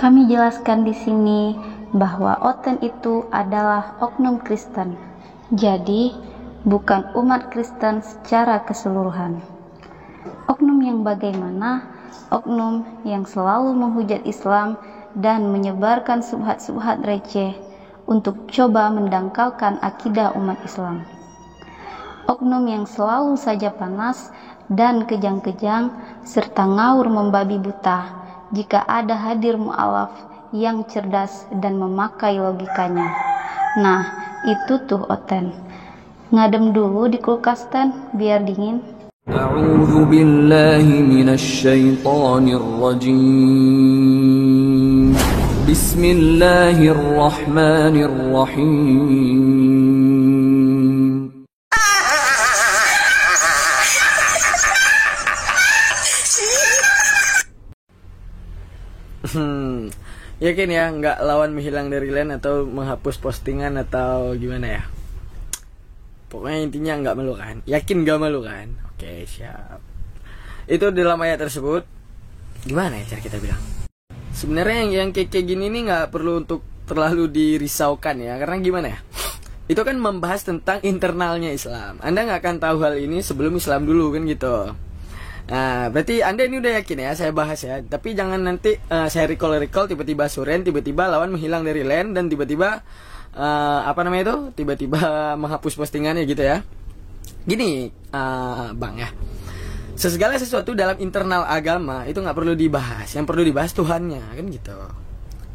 Kami jelaskan di sini bahwa Oten itu adalah oknum Kristen. Jadi, bukan umat Kristen secara keseluruhan. Oknum yang bagaimana? Oknum yang selalu menghujat Islam dan menyebarkan subhat-subhat receh untuk coba mendangkalkan akidah umat Islam. Oknum yang selalu saja panas dan kejang-kejang serta ngawur membabi buta jika ada hadir mu'alaf yang cerdas dan memakai logikanya. Nah, itu tuh Oten. Ngadem dulu di kulkas Ten, biar dingin. A'udzu billahi minasy syaithanir rajim. Bismillahirrahmanirrahim. Yakin ya nggak lawan menghilang dari line atau menghapus postingan atau gimana ya? Pokoknya intinya nggak malu kan? Yakin nggak malu kan? Oke, siap. Itu dalam ayat tersebut. Gimana ya cara kita bilang? Sebenarnya yang kayak gini nih nggak perlu untuk terlalu dirisaukan ya, karena gimana ya? Itu kan membahas tentang internalnya Islam. Anda nggak akan tahu hal ini sebelum Islam dulu kan gitu. Nah, berarti Anda ini udah yakin ya, saya bahas ya. Tapi jangan nanti saya recall tiba-tiba Suren, tiba-tiba lawan menghilang dari LAN dan tiba-tiba tiba-tiba menghapus postingannya gitu ya. Gini, Bang ya. Segala sesuatu dalam internal agama itu nggak perlu dibahas. Yang perlu dibahas Tuhannya kan gitu.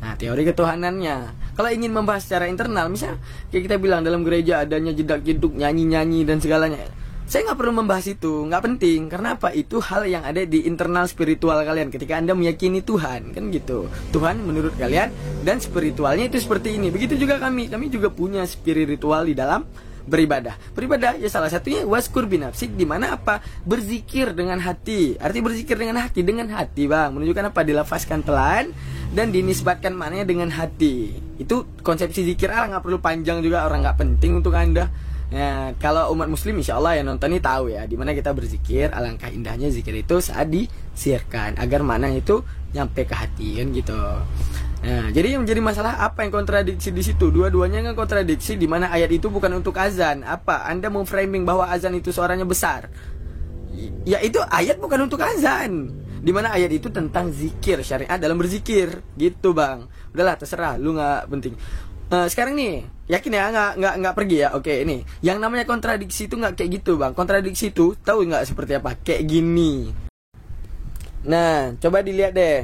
Nah, teori ketuhanannya. Kalau ingin membahas secara internal, misalnya kayak kita bilang dalam gereja adanya jedak-jeduk, nyanyi-nyanyi dan segalanya. Saya nggak perlu membahas itu, nggak penting. Karena apa? Itu hal yang ada di internal spiritual kalian ketika Anda meyakini Tuhan, kan gitu. Tuhan menurut kalian dan spiritualnya itu seperti ini. Begitu juga kami juga punya spiritual di dalam beribadah. Beribadah ya salah satunya waskur binafsik, di mana apa? Berzikir dengan hati. Arti berzikir dengan hati, Bang. Menunjukkan apa? Dilafazkan pelan dan dinisbatkan maknanya dengan hati. Itu konsepsi zikir. Nggak perlu panjang juga, orang nggak penting untuk Anda. Ya, kalau umat muslim insya Allah yang nonton ini tahu ya dimana kita berzikir. Alangkah indahnya zikir itu saat disiarkan agar mana itu nyampe ke hati kan gitu. Nah, jadi yang menjadi masalah apa yang kontradiksi di situ? Dua-duanya kan kontradiksi, di mana ayat itu bukan untuk azan. Apa? Anda mau framing bahwa azan itu suaranya besar? Ya itu ayat bukan untuk azan. Di mana ayat itu tentang zikir, syariat dalam berzikir gitu, Bang. Udahlah terserah, lu nggak penting. Sekarang nih, yakin ya nggak pergi ya? Oke, ini yang namanya kontradiksi itu nggak kayak gitu, Bang. Kontradiksi itu tahu nggak seperti apa? Kayak gini. Nah, coba dilihat deh.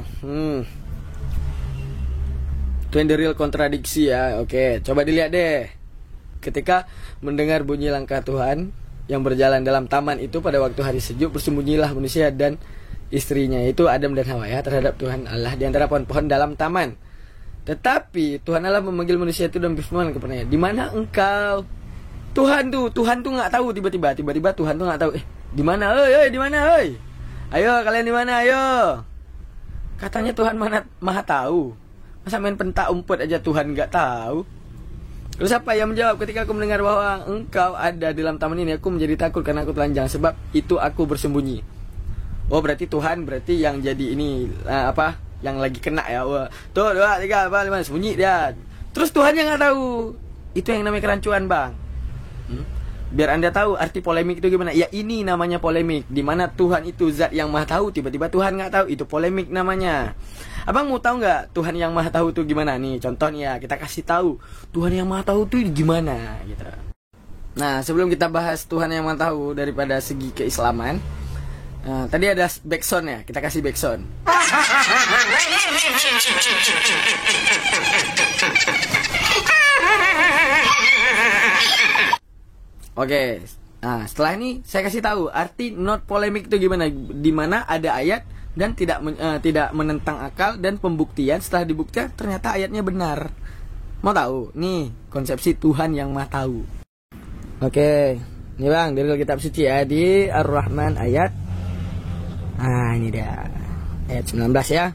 Itu yang the real kontradiksi ya. Oke, coba dilihat deh. Ketika mendengar bunyi langkah Tuhan yang berjalan dalam taman itu pada waktu hari sejuk, bersembunyilah manusia dan istrinya, itu Adam dan Hawa ya, terhadap Tuhan Allah di antara pohon-pohon dalam taman. Tetapi Tuhan Allah memanggil manusia itu dan berfirman kepadanya, di mana engkau? Tuhan tuh nggak tahu, tiba-tiba Tuhan tuh nggak tahu. Di mana? Di mana? Ayo kalian di mana? Ayo. Katanya Tuhan maha tahu. Masa main pentak umpet aja Tuhan nggak tahu? Terus apa yang menjawab, ketika aku mendengar bahwa engkau ada di dalam taman ini, aku menjadi takut karena aku telanjang, sebab itu aku bersembunyi. Oh, berarti Tuhan yang jadi ini yang lagi kena ya. Wah, tuh 2, 3, 4, 5 sembunyi dia. Terus Tuhan yang nggak tahu. Itu yang namanya kerancuan, Bang. Biar Anda tahu arti polemik itu gimana. Ya ini namanya polemik, di mana Tuhan itu zat yang maha tahu, tiba-tiba Tuhan nggak tahu. Itu polemik namanya. Abang mau tahu nggak Tuhan yang maha tahu itu gimana? Nih contohnya kita kasih tahu Tuhan yang maha tahu itu gimana gitu. Nah, sebelum kita bahas Tuhan yang maha tahu daripada segi keislaman, tadi ada backsound ya, kita kasih backsound. Oke, nah setelah ini saya kasih tahu arti not polemik itu gimana. Dimana ada ayat dan tidak menentang akal dan pembuktian. Setelah dibuktikan ternyata ayatnya benar. Mau tahu? Nih konsepsi Tuhan yang maha tahu. Oke, ini Bang dari kitab suci ya, di Ar-Rahman ayat. Nah ini dia ayat 19 ya.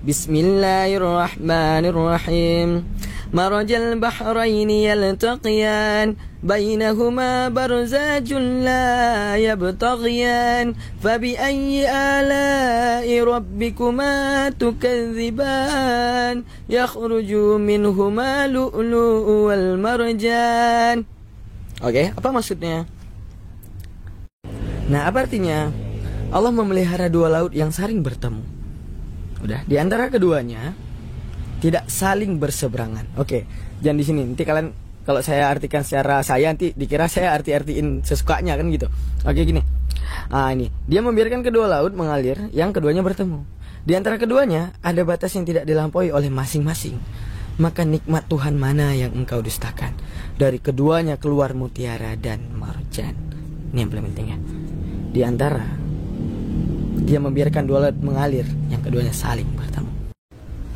Bismillahirrahmanirrahim. marajal bahraini yaltaqiyan bainahuma barzajun la yabtaghiyan fabi ayyi ala'i rabbikuma tukadziban yakhruju minhuma lu'lu'u wal marjan. Oke, apa maksudnya? Nah, apa artinya? Allah memelihara dua laut yang saling bertemu. Udah, di antara keduanya tidak saling berseberangan. Oke, jangan di sini. Nanti kalian kalau saya artikan secara saya nanti dikira saya artiin sesukanya kan gitu. Oke, gini. Ini dia membiarkan kedua laut mengalir, yang keduanya bertemu. Di antara keduanya ada batas yang tidak dilampaui oleh masing-masing. Maka nikmat Tuhan mana yang engkau dustakan? Dari keduanya keluar mutiara dan marjan. Ini yang paling penting ya. Di antara dia membiarkan dua laut mengalir, yang keduanya saling bertemu.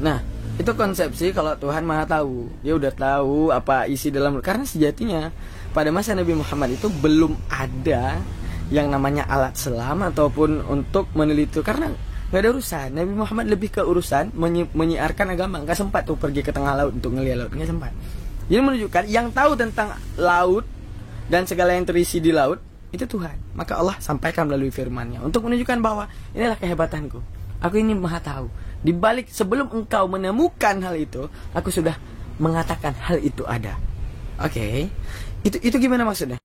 Nah, itu konsepsi kalau Tuhan Maha tahu. Dia udah tahu apa isi dalam, karena sejatinya pada masa Nabi Muhammad itu belum ada yang namanya alat selam ataupun untuk meneliti, karena nggak ada urusan. Nabi Muhammad lebih ke urusan menyiarkan agama. Nggak sempat tuh pergi ke tengah laut untuk ngelihat laut, nggak sempat. Jadi menunjukkan yang tahu tentang laut dan segala yang terisi di laut itu Tuhan. Maka Allah sampaikan melalui firman-Nya untuk menunjukkan bahwa inilah kehebatanku. Aku ini Maha tahu. Di balik sebelum engkau menemukan hal itu, aku sudah mengatakan hal itu ada. Oke. Itu gimana maksudnya?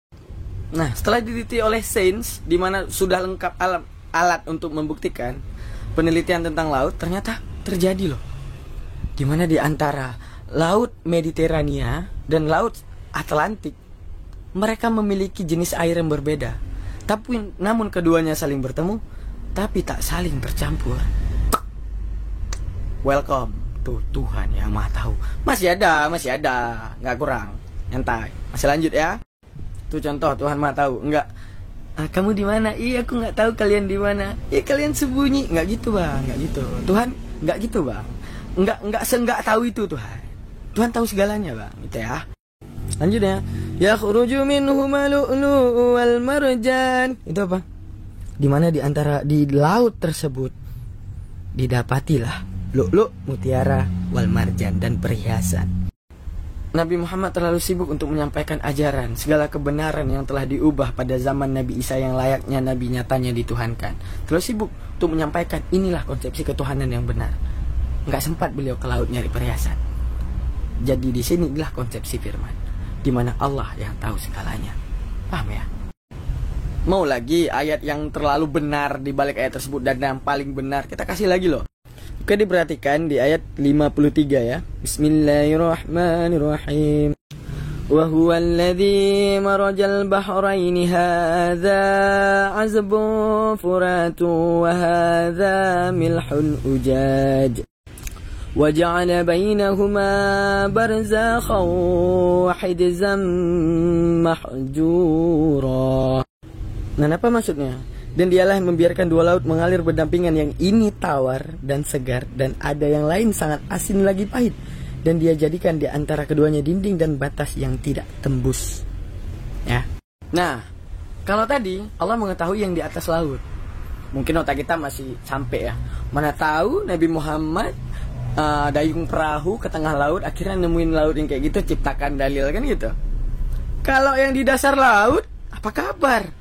Nah, setelah diteliti oleh sains, di mana sudah lengkap alat untuk membuktikan penelitian tentang laut, ternyata terjadi loh. Di mana di antara laut Mediterania dan laut Atlantik, mereka memiliki jenis air yang berbeda. Tapi namun keduanya saling bertemu, tapi tak saling bercampur. Welcome to Tuhan yang Maha tahu. Masih ada, nggak kurang. Nyantai. Masih lanjut ya. Tuh contoh Tuhan Maha tahu. Enggak, kamu di mana? Iya, aku nggak tahu kalian di mana. Iya, kalian sembunyi. Nggak gitu bang, nggak gitu. Tuhan nggak gitu bang. Nggak tahu itu Tuhan. Tuhan tahu segalanya bang. Gitu ya. Lanjut ya. Yakhruju minhuma lu'lu'u wal marjan. Itu apa? Di mana di antara di laut tersebut didapatilah lu'lu', mutiara, wal marjan dan perhiasan. Nabi Muhammad terlalu sibuk untuk menyampaikan ajaran, segala kebenaran yang telah diubah pada zaman Nabi Isa yang layaknya Nabi nyatanya dituhankan. Terlalu sibuk untuk menyampaikan inilah konsepsi ketuhanan yang benar. Enggak sempat beliau ke laut nyari perhiasan. Jadi di sini inilah konsepsi firman, di mana Allah yang tahu segalanya. Paham ya? Mau lagi ayat yang terlalu benar di balik ayat tersebut dan yang paling benar, kita kasih lagi loh. Oke, diperhatikan di ayat 53 ya. Bismillahirrahmanirrahim. Wa huwa alladhi marajal bahraini hadza 'azbun furatun wa hadza milhun ujaj. Wa ja'ala bainahuma barzakhan wa hijzan mahjura. Nah, apa maksudnya? Dan dialah yang membiarkan dua laut mengalir berdampingan, yang ini tawar dan segar, dan ada yang lain sangat asin lagi pahit. Dan dia jadikan di antara keduanya dinding dan batas yang tidak tembus. Ya. Nah, kalau tadi Allah mengetahui yang di atas laut, mungkin otak kita masih sampai ya. Mana tahu Nabi Muhammad dayung perahu ke tengah laut, akhirnya nemuin laut yang kayak gitu, ciptakan dalil kan gitu. Kalau yang di dasar laut, apa kabar?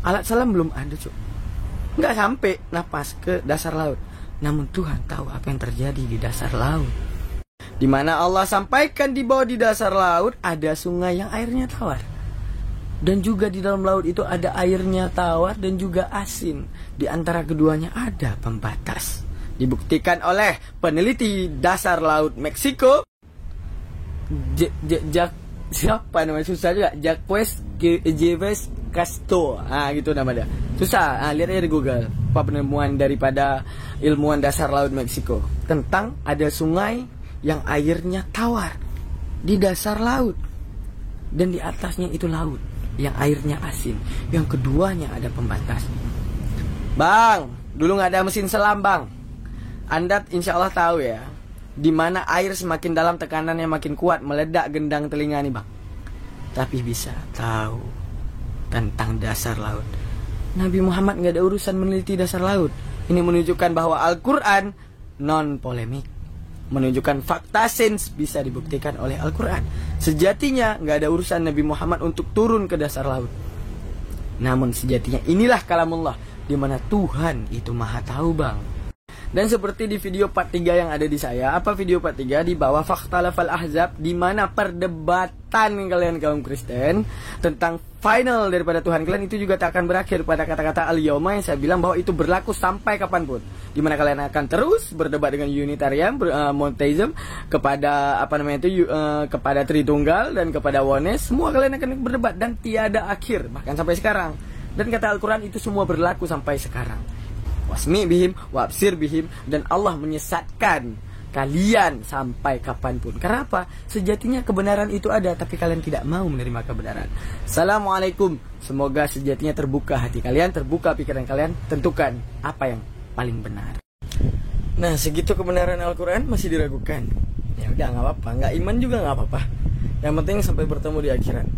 Alat selam belum ada cuk, nggak sampai napas ke dasar laut. Namun Tuhan tahu apa yang terjadi di dasar laut. Dimana Allah sampaikan di bawah di dasar laut ada sungai yang airnya tawar. Dan juga di dalam laut itu ada airnya tawar dan juga asin. Di antara keduanya ada pembatas. Dibuktikan oleh peneliti dasar laut Meksiko, siapa namanya, susah juga, Jacques Jeves Casto, gitu nama dia. Susah, lihat aja di Google. Apa penemuan daripada ilmuwan dasar laut Meksiko tentang ada sungai yang airnya tawar di dasar laut dan di atasnya itu laut yang airnya asin. Yang keduanya ada pembatas. Bang, dulu nggak ada mesin selam bang. Anda insya Allah tahu ya, di mana air semakin dalam tekanannya makin kuat, meledak gendang telinga nih bang. Tapi bisa tahu tentang dasar laut. Nabi Muhammad nggak ada urusan meneliti dasar laut. Ini menunjukkan bahwa Al-Quran non polemik. menunjukkan fakta sains bisa dibuktikan oleh Al-Quran. Sejatinya nggak ada urusan Nabi Muhammad untuk turun ke dasar laut. Namun sejatinya inilah kalamullah, di mana Tuhan itu maha tahu, Bang. Dan seperti di video part 3 yang ada di saya, apa video part 3 di bawah Fakhtalafal Ahzab, di mana perdebatan kalian kaum Kristen tentang final daripada Tuhan kalian itu juga tak akan berakhir pada kata-kata al-yauma yang saya bilang bahwa itu berlaku sampai kapanpun, di mana kalian akan terus berdebat dengan Unitarian, Monotheism, kepada kepada Tritunggal dan kepada Oneness. Semua kalian akan berdebat dan tiada akhir, bahkan sampai sekarang. Dan kata Al-Quran itu semua berlaku sampai sekarang. Wasmi bihim, wabsir bihim, dan Allah menyesatkan kalian sampai kapanpun. Karena apa? Sejatinya kebenaran itu ada, tapi kalian tidak mau menerima kebenaran. Assalamualaikum. Semoga sejatinya terbuka hati kalian, terbuka pikiran kalian, tentukan apa yang paling benar. Nah, segitu kebenaran Al-Quran masih diragukan. Ya udah, nggak apa-apa. Nggak iman juga nggak apa-apa. Yang penting sampai bertemu di akhirat.